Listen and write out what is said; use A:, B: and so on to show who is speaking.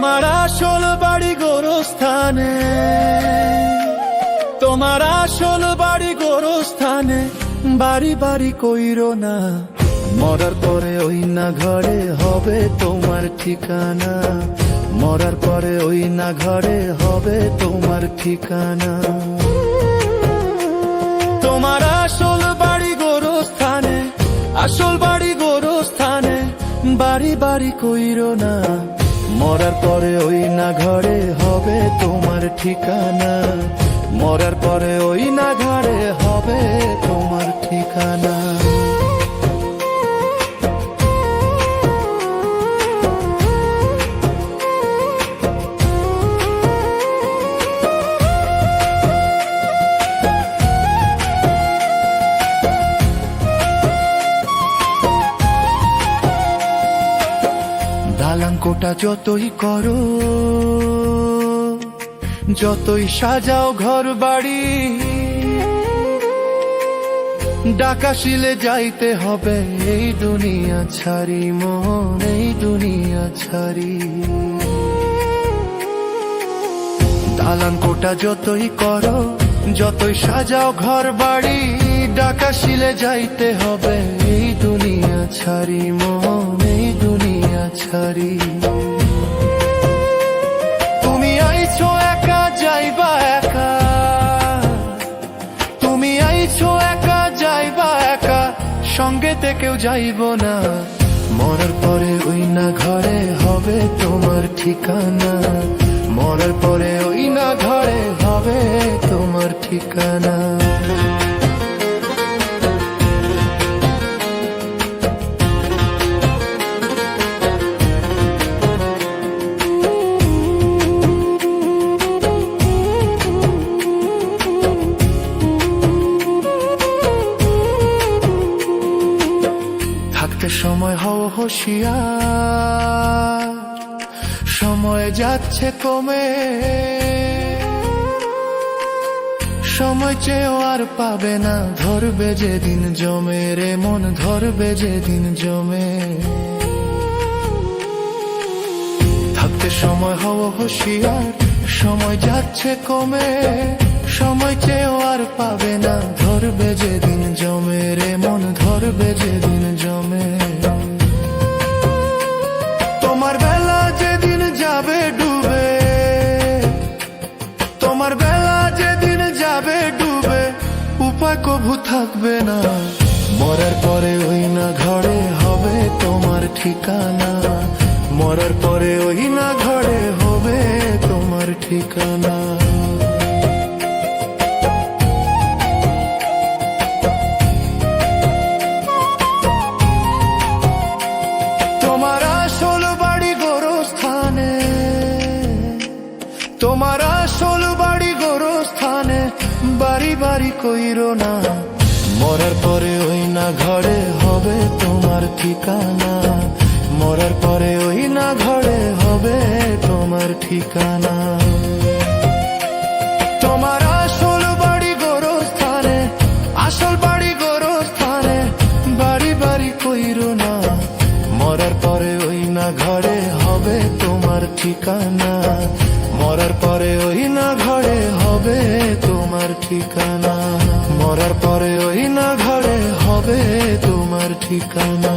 A: তোমার আসল বাড়ি গোরস্থানে, তোমার আসল বাড়ি গোরস্থানে, বাড়ি বাড়ি কইরো না, মরার পরে ওই না ঘরে হবে তোমার ঠিকানা, মরার পরে ওই না ঘরে হবে তোমার ঠিকানা। তোমার আসল বাড়ি গোরস্থানে, আসল বাড়ি গোরস্থানে, বাড়ি বাড়ি কইরো না, মরার পরে ওই না ঘরে হবে তোমার ঠিকানা, মরার পরে ওই না ঘরে হবে তোমার ঠিকানা। দালাঙ্কটা যতই করো, যতই সাজাও ঘর বাড়ি, ডাকাশিলে যাইতে হবে এই দুনিয়া ছাড়ি, মন এই দুনিয়া ছাড়ি। দালাঙ্কটা যতই করো, যতই সাজাও ঘর বাড়ি, ডাকাশিলে যাইতে হবে এই দুনিয়া ছাড়ি, মন এই দুনিয়া ছাড়ি। তুমি আইছো একা যাইবা একা, তুমি আইছো একা যাইবা একা, সঙ্গেতে কেউ যাইব না, মরার পরে ওই না ঘরে হবে তোমার ঠিকানা, মরার পরে ওই না ঘরে হবে তোমার ঠিকানা। থাকতে সময় হও হুঁশিয়ার, সময় যাচ্ছে কমে, সময় চেয়েও আর পাবে না, ধরবে যেদিন জমে রে মন, ধরবে যেদিন জমে। থাকতে সময় হও হুঁশিয়ার, সময় যাচ্ছে কমে, সময় চেয়েও আর পাবে না, ধরবে যেদিন জমে রে মন, ধরবে যেদিন জমে। তোমার বেলা যেদিন যাবে ডুবে, তোমার বেলা যেদিন যাবে ডুবে, উপায় কভু থাকবে না, মরার পরে ওই না ঘরে হবে তোমার ঠিকানা, মরার পরে ওই না ঘরে হবে তোমার ঠিকানা। তোমার আসল বাড়ি গোরস্থানে, তোমার আসল বাড়ি গোরস্থানে, বাড়ি বাড়ি কইরো না, মরার পরে ওই না ঘরে হবে তোমার ঠিকানা, মরার পরে ওই না ঘরে হবে তোমার ঠিকানা। তোমার আসল বাড়ি গোরস্থানে, আসল বাড়ি গোরস্থানে, বাড়ি বাড়ি কইরো না, মরার পরে ওই না ঘরে হবে তোমার ঠিকানা, মরার পরে ওই না ঘরে হবে তোমার ঠিকানা, মরার পরে ওই না ঘরে হবে তোমার ঠিকানা।